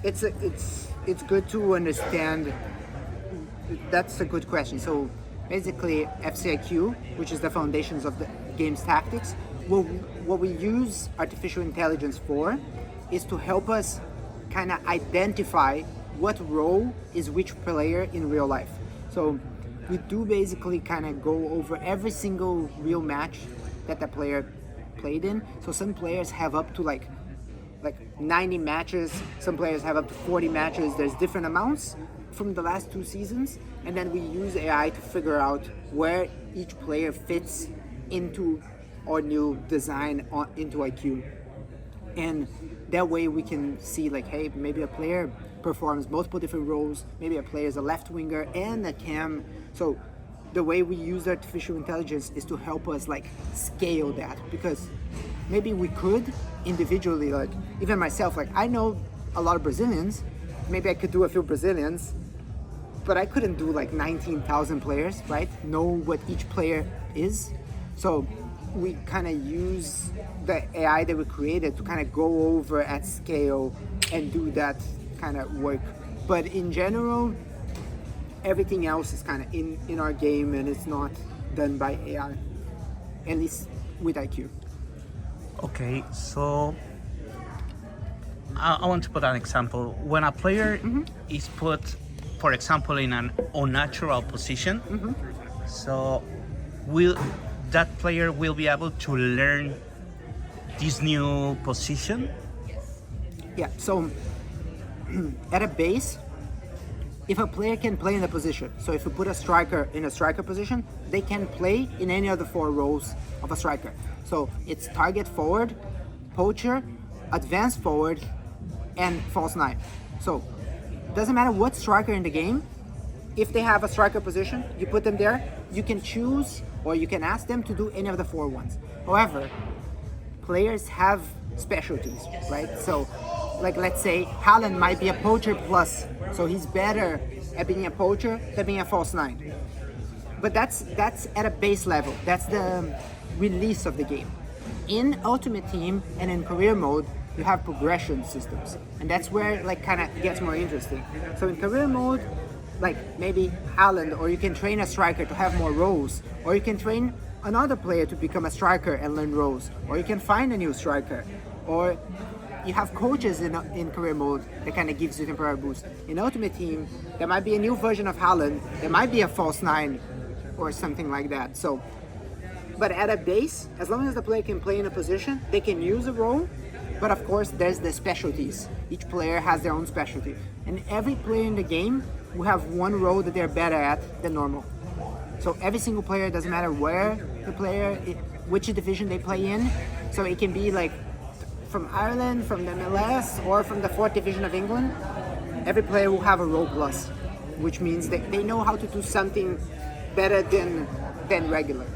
It's good to understand. That's a good question. So basically, FCIQ, which is the foundations of the game's tactics, what we use artificial intelligence for is to help us kind of identify what role is which player in real life. So we do basically kind of go over every single real match that the player played in. So some players have up to like 90 matches, some players have up to 40 matches. There's different amounts from the last 2 seasons, and then we use AI to figure out where each player fits into our new design into IQ. And that way we can see like, hey, maybe a player performs multiple different roles, maybe a player is a left winger and a cam. So the way we use artificial intelligence is to help us like scale that, because maybe we could individually, like even myself, like I know a lot of Brazilians, maybe I could do a few Brazilians, but I couldn't do like 19,000 players, right? Know what each player is. So we kind of use the AI that we created to kind of go over at scale and do that kind of work. But in general, everything else is kind of in our game, and it's not done by AI, at least with IQ. Okay, so I want to put an example. When a player is put, for example, in an unnatural position, so will that player will be able to learn this new position? Yeah, so at a base, if a player can play in a position, so if you put a striker in a striker position, they can play in any of the 4 roles of a striker. So it's target forward, poacher, advanced forward, and false 9. So doesn't matter what striker in the game, if they have a striker position, you put them there, you can choose or you can ask them to do any of the 4 ones. However, players have specialties, right? So like let's say Haaland might be a poacher plus, so he's better at being a poacher than being a false 9. But that's at a base level. That's the release of the game. In Ultimate Team and in career mode, you have progression systems, and that's where like kind of gets more interesting. So in career mode, like maybe Haaland, or you can train a striker to have more roles, or you can train another player to become a striker and learn roles, or you can find a new striker, or you have coaches in career mode that kind of gives you temporary boost. In Ultimate Team, there might be a new version of Haaland, there might be a false 9 or something like that. So, but at a base, as long as the player can play in a position, they can use a role. But of course, there's the specialties. Each player has their own specialty. And every player in the game will have one role that they're better at than normal. So every single player, doesn't matter where the player, which division they play in. So it can be like from Ireland, from the MLS, or from the 4th division of England. Every player will have a role plus, which means that they know how to do something better than regular.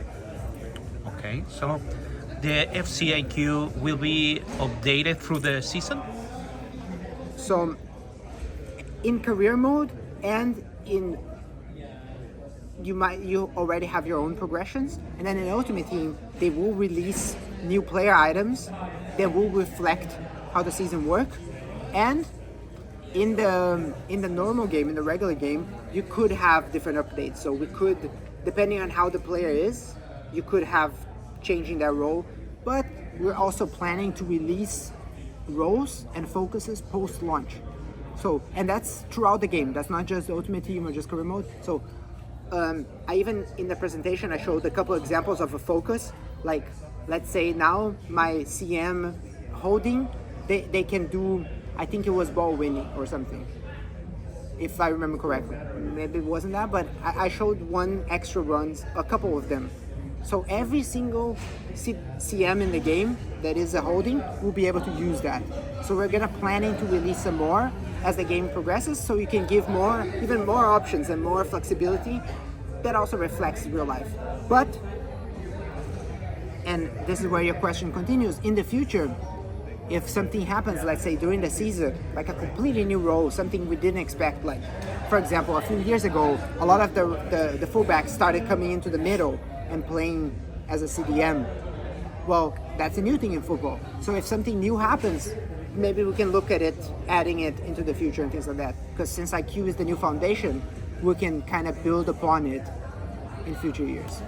Okay, so the FCIQ will be updated through the season? So in career mode and in you already have your own progressions, and then in Ultimate Team they will release new player items that will reflect how the season work. And in the normal game, in the regular game, you could have different updates. So we could, depending on how the player is, you could have changing their role. But we're also planning to release roles and focuses post-launch. So, and that's throughout the game. That's not just the Ultimate Team or just career mode. So I even, in the presentation, I showed a couple examples of a focus. Like, let's say now my CM holding, they can do, I think it was ball winning or something, if I remember correctly. Maybe it wasn't that, but I showed one extra runs, a couple of them. So every single CM in the game that is a holding will be able to use that. So we're gonna planning to release some more as the game progresses, so you can give even more options and more flexibility that also reflects real life. But, and this is where your question continues, in the future, if something happens, let's say during the season, like a completely new role, something we didn't expect, like for example, a few years ago, a lot of the fullbacks started coming into the middle and playing as a CDM. Well, that's a new thing in football. So if something new happens, maybe we can look at it, adding it into the future and things like that. Because since IQ is the new foundation, we can kind of build upon it in future years.